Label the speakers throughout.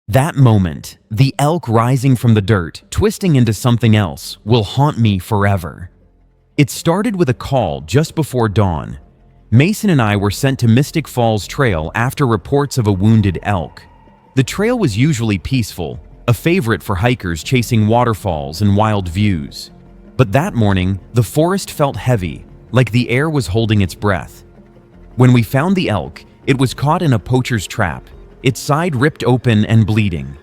Speaker 1: That moment, the elk rising from the dirt, twisting into something else, will haunt me forever. It started with a call just before dawn. Mason and I were sent to Mystic Falls Trail after reports of a wounded elk. The trail was usually peaceful, a favorite for hikers chasing waterfalls and wild views. But that morning, the forest felt heavy, like the air was holding its breath. When we found the elk, it was caught in a poacher's trap, its side ripped open and bleeding.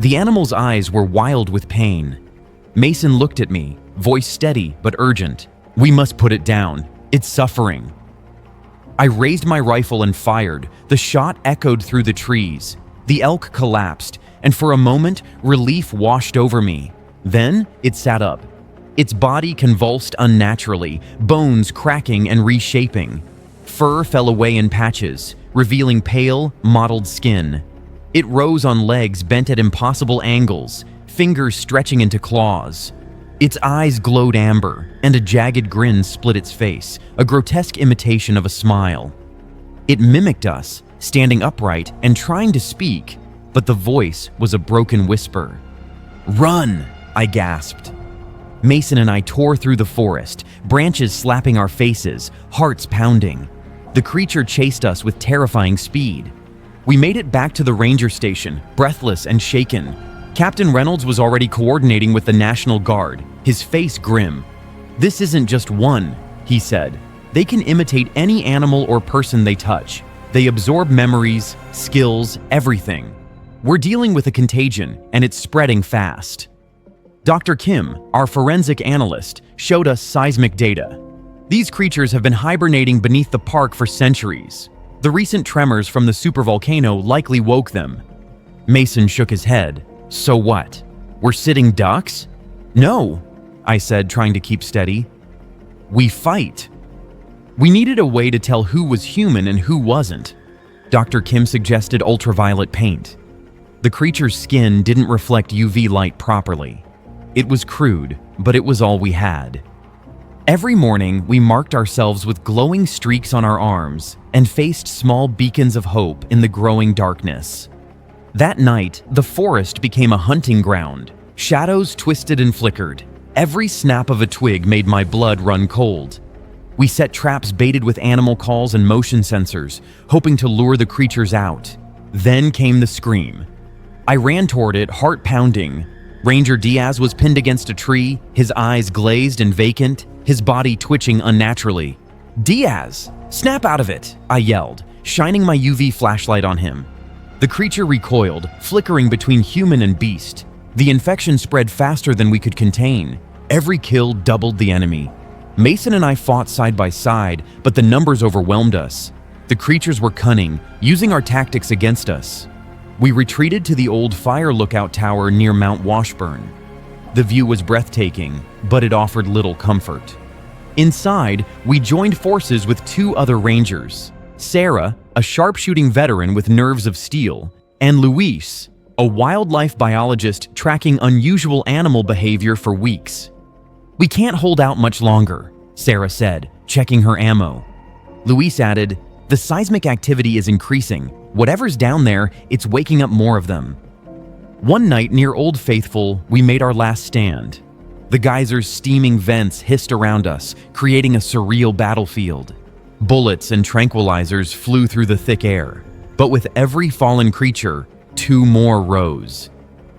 Speaker 1: The animal's eyes were wild with pain. Mason looked at me, voice steady but urgent. "We must put it down. It's suffering." I raised my rifle and fired. The shot echoed through the trees. The elk collapsed, and for a moment, relief washed over me. Then it sat up. Its body convulsed unnaturally, bones cracking and reshaping. Fur fell away in patches, revealing pale, mottled skin. It rose on legs bent at impossible angles, fingers stretching into claws. Its eyes glowed amber, and a jagged grin split its face, a grotesque imitation of a smile. It mimicked us, standing upright and trying to speak, but the voice was a broken whisper. "Run!" I gasped. Mason and I tore through the forest, branches slapping our faces, hearts pounding. The creature chased us with terrifying speed. We made it back to the ranger station, breathless and shaken. Captain Reynolds was already coordinating with the National Guard, his face grim. "This isn't just one," he said. "They can imitate any animal or person they touch. They absorb memories, skills, everything. We're dealing with a contagion, and it's spreading fast." Dr. Kim, our forensic analyst, showed us seismic data. These creatures have been hibernating beneath the park for centuries. The recent tremors from the supervolcano likely woke them. Mason shook his head. "So what? We're sitting ducks?" "No," I said, trying to keep steady. "We fight." We needed a way to tell who was human and who wasn't. Dr. Kim suggested ultraviolet paint. The creature's skin didn't reflect UV light properly. It was crude, but it was all we had. Every morning, we marked ourselves with glowing streaks on our arms and faced small beacons of hope in the growing darkness. That night, the forest became a hunting ground. Shadows twisted and flickered. Every snap of a twig made my blood run cold. We set traps baited with animal calls and motion sensors, hoping to lure the creatures out. Then came the scream. I ran toward it, heart pounding. Ranger Diaz was pinned against a tree, his eyes glazed and vacant, his body twitching unnaturally. "Diaz, snap out of it!" I yelled, shining my UV flashlight on him. The creature recoiled, flickering between human and beast. The infection spread faster than we could contain. Every kill doubled the enemy. Mason and I fought side by side, but the numbers overwhelmed us. The creatures were cunning, using our tactics against us. We retreated to the old fire lookout tower near Mount Washburn. The view was breathtaking, but it offered little comfort. Inside, we joined forces with two other rangers. Sarah, a sharpshooting veteran with nerves of steel, and Luis, a wildlife biologist tracking unusual animal behavior for weeks. "We can't hold out much longer," Sarah said, checking her ammo. Luis added, "The seismic activity is increasing. Whatever's down there, it's waking up more of them." One night near Old Faithful, we made our last stand. The geyser's steaming vents hissed around us, creating a surreal battlefield. Bullets and tranquilizers flew through the thick air, but with every fallen creature, two more rose.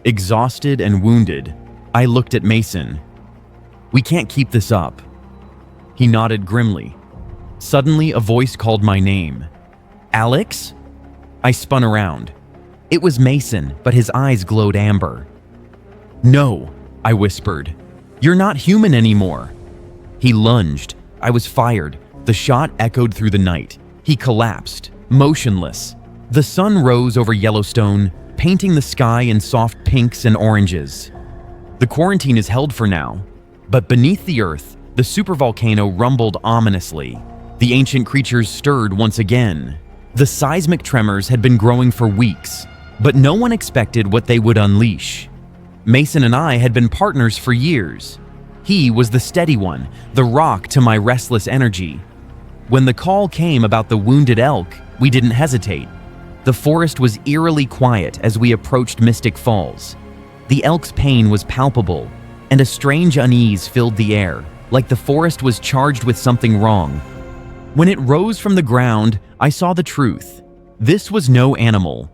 Speaker 1: Exhausted and wounded, I looked at Mason. "We can't keep this up." He nodded grimly. Suddenly, a voice called my name. "Alex?" I spun around. It was Mason, but his eyes glowed amber. "No," I whispered. "You're not human anymore." He lunged. I was fired. The shot echoed through the night. He collapsed, motionless. The sun rose over Yellowstone, painting the sky in soft pinks and oranges. The quarantine is held for now, but beneath the earth, the supervolcano rumbled ominously. The ancient creatures stirred once again. The seismic tremors had been growing for weeks, but no one expected what they would unleash. Mason and I had been partners for years. He was the steady one, the rock to my restless energy. When the call came about the wounded elk, we didn't hesitate. The forest was eerily quiet as we approached Mystic Falls. The elk's pain was palpable, and a strange unease filled the air, like the forest was charged with something wrong. When it rose from the ground, I saw the truth. This was no animal.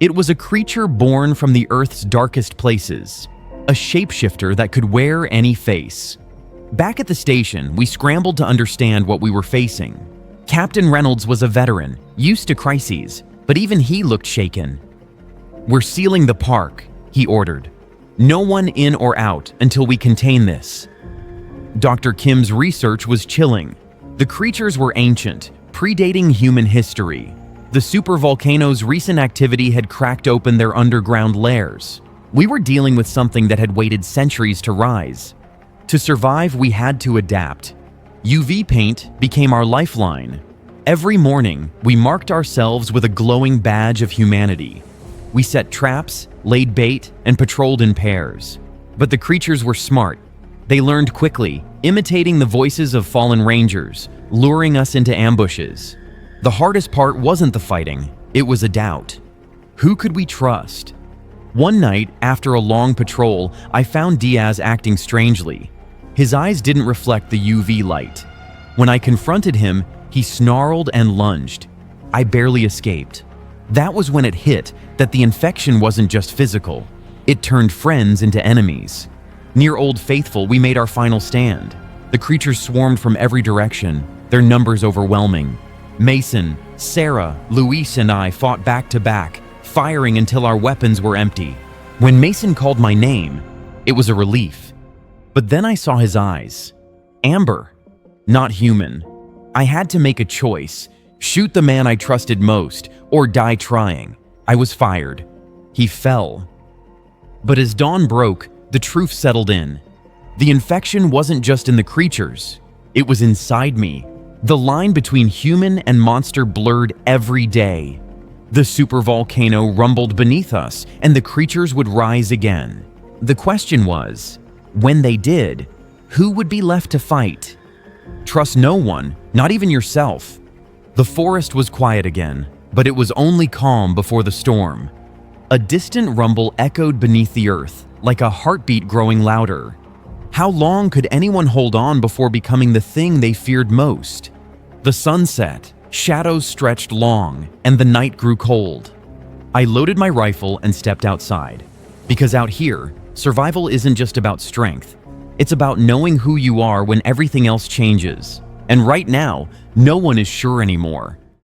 Speaker 1: It was a creature born from the Earth's darkest places, a shapeshifter that could wear any face. Back at the station, we scrambled to understand what we were facing. Captain Reynolds was a veteran, used to crises, but even he looked shaken. "We're sealing the park," he ordered. "No one in or out until we contain this." Dr. Kim's research was chilling. The creatures were ancient, predating human history. The supervolcano's recent activity had cracked open their underground lairs. We were dealing with something that had waited centuries to rise. To survive, we had to adapt. UV paint became our lifeline. Every morning, we marked ourselves with a glowing badge of humanity. We set traps, laid bait, and patrolled in pairs. But the creatures were smart. They learned quickly, imitating the voices of fallen rangers, luring us into ambushes. The hardest part wasn't the fighting, it was a doubt. Who could we trust? One night, after a long patrol, I found Diaz acting strangely. His eyes didn't reflect the UV light. When I confronted him, he snarled and lunged. I barely escaped. That was when it hit that the infection wasn't just physical. It turned friends into enemies. Near Old Faithful, we made our final stand. The creatures swarmed from every direction, their numbers overwhelming. Mason, Sarah, Luis, and I fought back to back, firing until our weapons were empty. When Mason called my name, it was a relief. But then I saw his eyes. Amber. Not human. I had to make a choice. Shoot the man I trusted most, or die trying. I was fired. He fell. But as dawn broke, the truth settled in. The infection wasn't just in the creatures. It was inside me. The line between human and monster blurred every day. The supervolcano rumbled beneath us, and the creatures would rise again. The question was, when they did, who would be left to fight? Trust no one, not even yourself. The forest was quiet again, but it was only calm before the storm. A distant rumble echoed beneath the earth, like a heartbeat growing louder. How long could anyone hold on before becoming the thing they feared most? The sun set, shadows stretched long, and the night grew cold. I loaded my rifle and stepped outside. Because out here, survival isn't just about strength. It's about knowing who you are when everything else changes. And right now, no one is sure anymore.